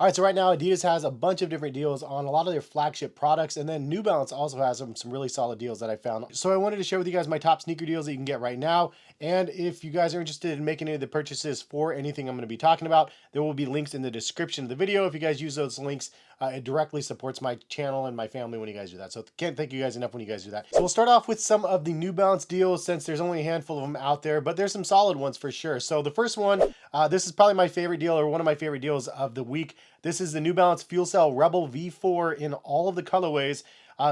All right, so right now Adidas has a bunch of different deals on a lot of their flagship products, and then New Balance also has some really solid deals that I found. So I wanted to share with you guys my top sneaker deals that you can get right now. And if you guys are interested in making any of the purchases for anything I'm going to be talking about, there will be links in the description of the video. If you guys use those links, it directly supports my channel and my family when you guys do that. So can't thank you guys enough when you guys do that. So we'll start off with some of the New Balance deals since there's only a handful of them out there, but there's some solid ones for sure. So the first one, this is probably my favorite deal or one of my favorite deals of the week. This is the New Balance FuelCell Rebel V4 in all of the colorways.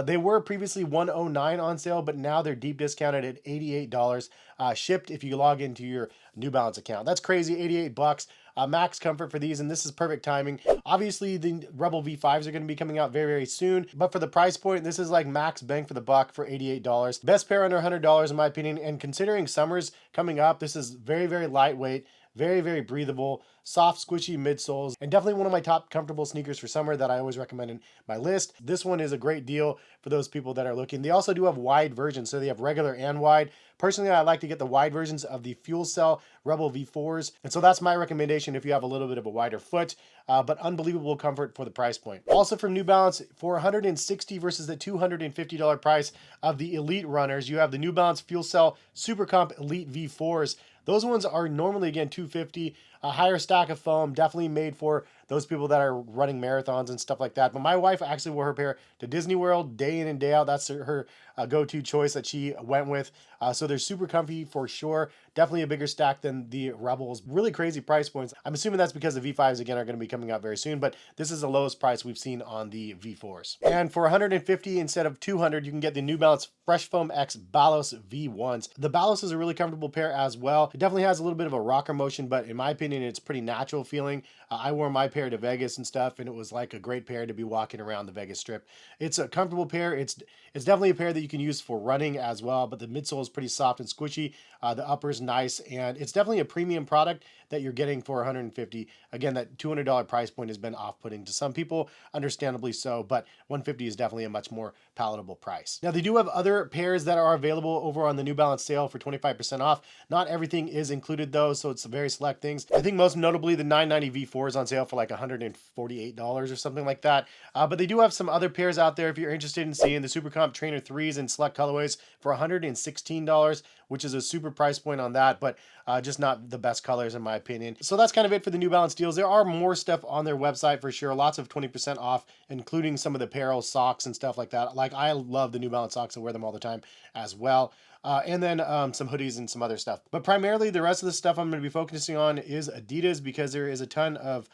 They were previously $109 on sale, but now they're deep discounted at $88, shipped if you log into your New Balance account. That's crazy, 88 bucks. Max comfort for these, and this is perfect timing. Obviously, the Rebel V5s are going to be coming out very, very soon, but for the price point, this is like max bang for the buck for $88. Best pair under $100 in my opinion, and considering summer's coming up, this is very, very lightweight, very, very breathable, soft, squishy midsoles, and definitely one of my top comfortable sneakers for summer that I always recommend in my list. This one is a great deal for those people that are looking. They also do have wide versions, so they have regular and wide. Personally, I like to get the wide versions of the FuelCell Rebel V4s, and so that's my recommendation if you have a little bit of a wider foot, but unbelievable comfort for the price point. Also from New Balance, for $160 versus the $250 price of the Elite runners, you have the New Balance FuelCell SuperComp Elite V4s. Those ones are normally, again, $250, a higher stack of foam, definitely made for those people that are running marathons and stuff like that. But my wife actually wore her pair to Disney World day in and day out. That's her go-to choice that she went with. So they're super comfy for sure. Definitely a bigger stack than the Rebels. Really crazy price points. I'm assuming that's because the V5s again are going to be coming out very soon, but this is the lowest price we've seen on the V4s. And for $150 instead of $200, you can get the New Balance Fresh Foam X Balos V1s. The Balos is a really comfortable pair as well. It definitely has a little bit of a rocker motion, but in my opinion, it's pretty natural feeling. I wore my pair to Vegas and stuff, and it was like a great pair to be walking around the Vegas Strip. It's a comfortable pair. It's definitely a pair that you can use for running as well, but the midsole is pretty soft and squishy. The upper is nice, and it's definitely a premium product that you're getting for $150. Again, that $200 price point has been off-putting to some people, understandably so, but $150 is definitely a much more palatable price. Now, they do have other pairs that are available over on the New Balance sale for 25% off. Not everything is included though, so it's very select things. I think most notably the 990 V4 is on sale for like $148 or something like that. But they do have some other pairs out there if you're interested in seeing the SuperComp Trainer 3s in select colorways for $116, which is a super price point on that, but just not the best colors in my opinion. So that's kind of it for the New Balance deals. There are more stuff on their website for sure. Lots of 20% off, including some of the apparel, socks, and stuff like that. Like I love the New Balance socks. I wear them all the time as well. And then some hoodies and some other stuff. But primarily the rest of the stuff I'm going to be focusing on is Adidas because there is a ton of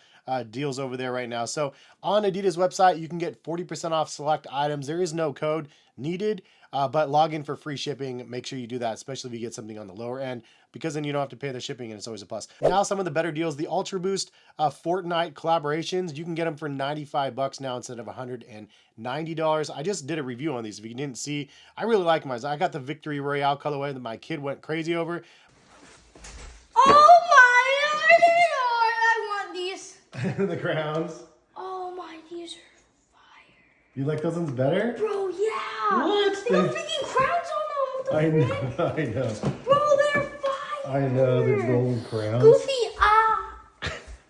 deals over there right now. So on Adidas website, you can get 40% off select items. There is no code needed, but log in for free shipping. Make sure you do that, especially if you get something on the lower end, because then you don't have to pay the shipping and it's always a plus. Now some of the better deals, the Ultra Boost Fortnite collaborations, you can get them for 95 bucks now instead of $190. I just did a review on these. If you didn't see, I really like mine. I got the Victory Royale colorway that my kid went crazy over. Oh my lord, I want these. The crowns. Oh my, these are fire. You like those ones better? Bro, yeah. What? They got freaking crowns on them. I know, I know. Bro, they're fire. I know, the golden crowns. Goofy,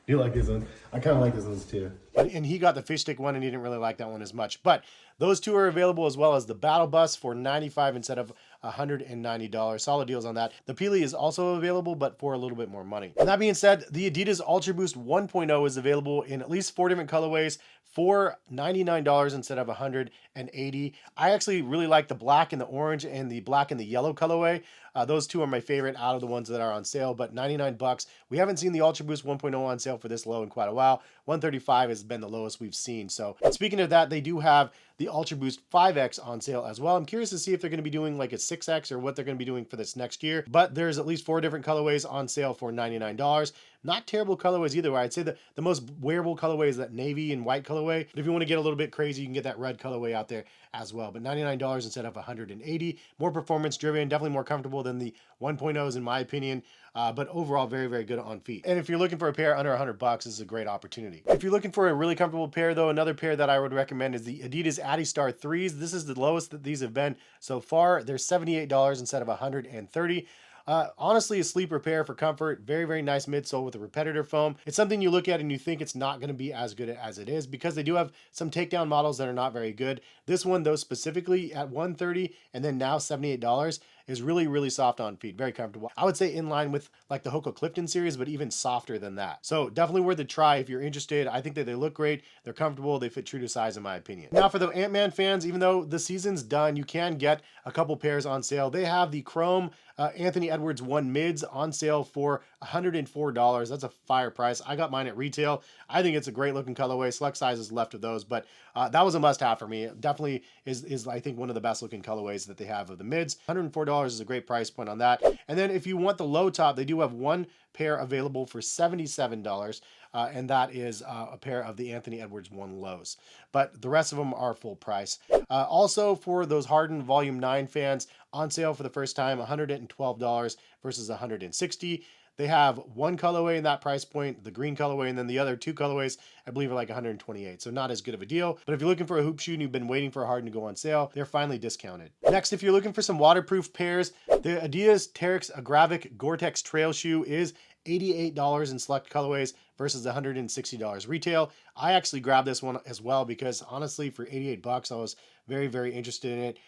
You like these ones? I kind of like these ones too. And he got the fish stick one and he didn't really like that one as much. But those two are available as well as the Battle Bus for $95 instead of $190. Solid deals on that. The Peely is also available, but for a little bit more money. And that being said, the Adidas Ultra Boost 1.0 is available in at least 4 different colorways for $99 instead of $180. I actually really like the black and the orange and the black and the yellow colorway. Those two are my favorite out of the ones that are on sale, but 99 bucks. We haven't seen the Ultra Boost 1.0 on sale for this low in quite a while. 135 has been the lowest we've seen. So, and speaking of that, they do have the Ultra Boost 5X on sale as well. I'm curious to see if they're going to be doing like a 6X or what they're going to be doing for this next year. But there's at least 4 different colorways on sale for $99. Not terrible colorways either way. I'd say the most wearable colorway is that navy and white colorway. But if you want to get a little bit crazy, you can get that red colorway out there as well. But $99 instead of $180. More performance driven, definitely more comfortable than the 1.0s in my opinion. But overall, very, very good on feet. And if you're looking for a pair under 100 bucks, this is a great opportunity. If you're looking for a really comfortable pair though, another pair that I would recommend is the Adidas Adistar 3s. This is the lowest that these have been so far. They're $78 instead of $130. Honestly, a sleeper pair for comfort. Very, very nice midsole with a repetitor foam. It's something you look at and you think it's not going to be as good as it is, because they do have some takedown models that are not very good. This one, though, specifically at $130 and then now $78, is really, really soft on feet. Very comfortable. I would say in line with like the Hoka Clifton series, but even softer than that. So definitely worth a try if you're interested. I think that they look great. They're comfortable. They fit true to size in my opinion. Now for the Ant-Man fans, even though the season's done, you can get a couple pairs on sale. They have the Chrome Anthony Edwards 1 mids on sale for $104. That's a fire price. I got mine at retail. I think it's a great looking colorway. Select sizes left of those, but that was a must have for me. It definitely is I think one of the best looking colorways that they have of the mids. $104 is a great price point on that. And then if you want the low top, they do have one pair available for $77. And that is a pair of the Anthony Edwards 1 lows. But the rest of them are full price. Also, for those Harden Volume 9 fans, on sale for the first time, $112 versus $160. They have one colorway in that price point, the green colorway, and then the other two colorways, I believe, are like $128. So not as good of a deal. But if you're looking for a hoop shoe and you've been waiting for a Harden to go on sale, they're finally discounted. Next, if you're looking for some waterproof pairs, the Adidas Terrex Agravic Gore-Tex Trail shoe is $88 in select colorways versus $160 retail. I actually grabbed this one as well because honestly, for 88 bucks, I was very, very interested in it.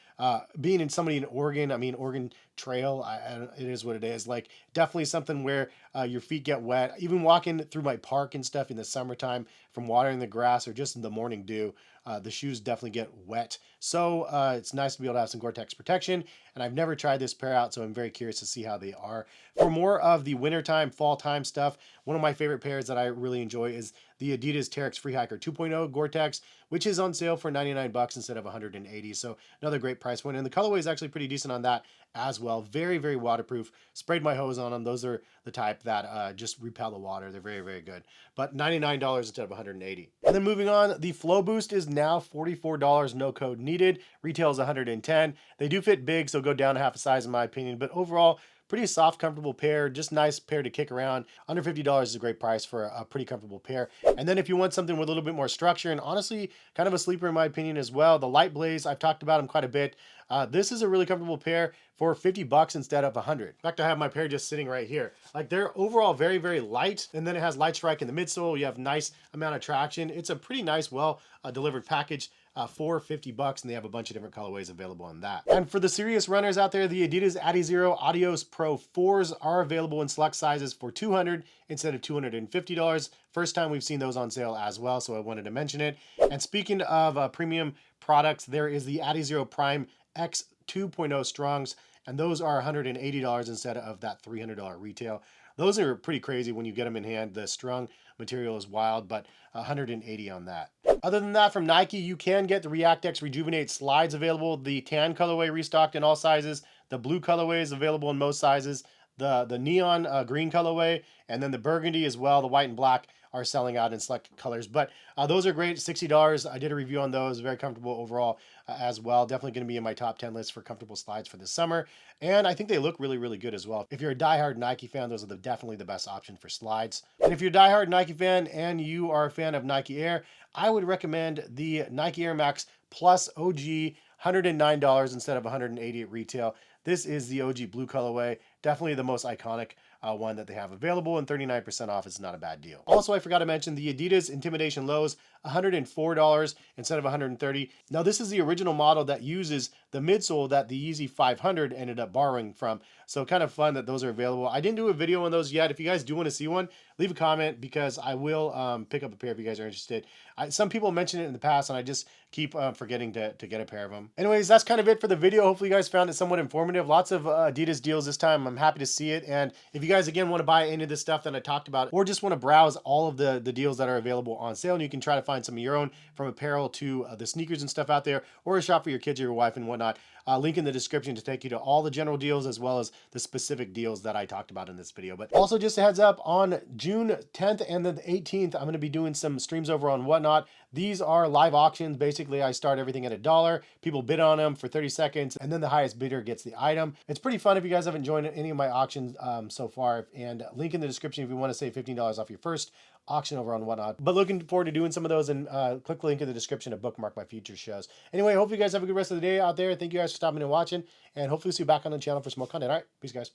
Being in somebody in Oregon, I mean, Oregon Trail, it is what it is. Like, definitely something where your feet get wet. Even walking through my park and stuff in the summertime from watering the grass or just in the morning dew, the shoes definitely get wet. So it's nice to be able to have some Gore-Tex protection. And I've never tried this pair out, so I'm very curious to see how they are. For more of the wintertime, fall time stuff, one of my favorite pairs that I really enjoy is the Adidas Terrex Free Hiker 2.0 Gore-Tex, which is on sale for 99 bucks instead of 180. So another great price point. And the colorway is actually pretty decent on that as well. Very, very waterproof. Sprayed my hose on them. Those are the type that just repel the water. They're very, very good. But $99 instead of 180. And then moving on, the Flow Boost is now $44, no code needed. Retail is 110. They do fit big, so go down half a size in my opinion. But overall, pretty soft, comfortable pair, just nice pair to kick around. Under $50 is a great price for a pretty comfortable pair. And then if you want something with a little bit more structure, and honestly, kind of a sleeper in my opinion as well, the Light Blaze, I've talked about them quite a bit. This is a really comfortable pair for 50 bucks instead of 100. In fact, I have my pair just sitting right here. Like, they're overall very, very light. And then it has light strike in the midsole. You have nice amount of traction. It's a pretty nice, well delivered package. For 50 bucks, and they have a bunch of different colorways available on that. And for the serious runners out there, the Adidas Adizero Adios Pro 4s are available in select sizes for $200 instead of $250. First time we've seen those on sale as well, so I wanted to mention it. And speaking of premium products, there is the Adizero Prime X 2.0 Strongs, and those are $180 instead of that $300 retail. Those are pretty crazy when you get them in hand. The strung material is wild, but 180 on that. Other than that, from Nike, you can get the React X Rejuvenate slides available. The tan colorway restocked in all sizes. The blue colorway is available in most sizes. The neon green colorway, and then the burgundy as well. The white and black are selling out in select colors, but those are great. $60. I did a review on those. Very comfortable overall as well. Definitely going to be in my top 10 list for comfortable slides for this summer. And I think they look really, really good as well. If you're a diehard Nike fan, those are definitely the best option for slides. And if you're a diehard Nike fan and you are a fan of Nike Air, I would recommend the Nike Air Max Plus OG, $109 instead of $180 at retail. This is the OG blue colorway. Definitely the most iconic one that they have available, and 39% off is not a bad deal. Also, I forgot to mention the Adidas Intimidation Lows, $104 instead of $130. Now, this is the original model that uses the midsole that the Yeezy 500 ended up borrowing from. So kind of fun that those are available. I didn't do a video on those yet. If you guys do want to see one, leave a comment because I will pick up a pair if you guys are interested. Some people mentioned it in the past, and I just keep forgetting to get a pair of them. Anyways, that's kind of it for the video. Hopefully you guys found it somewhat informative. Lots of Adidas deals this time. I'm happy to see it. And if you guys, again, want to buy any of this stuff that I talked about, or just want to browse all of the deals that are available on sale, and you can try to find some of your own, from apparel to the sneakers and stuff out there, or a shop for your kids or your wife and whatnot. Link in the description to take you to all the general deals as well as the specific deals that I talked about in this video. But also, just a heads up, on June 10th and then the 18th, I'm going to be doing some streams over on Whatnot. These are live auctions. Basically, I start everything at $1. People bid on them for 30 seconds, and then the highest bidder gets the item. It's pretty fun if you guys haven't joined any of my auctions so far. And link in the description if you want to save $15 off your first auction over on Whatnot. But looking forward to doing some of those, and click the link in the description to bookmark my future shows. Anyway, hope you guys have a good rest of the day out there. Thank you guys for stopping and watching, and hopefully see you back on the channel for some more content. All right, peace, guys.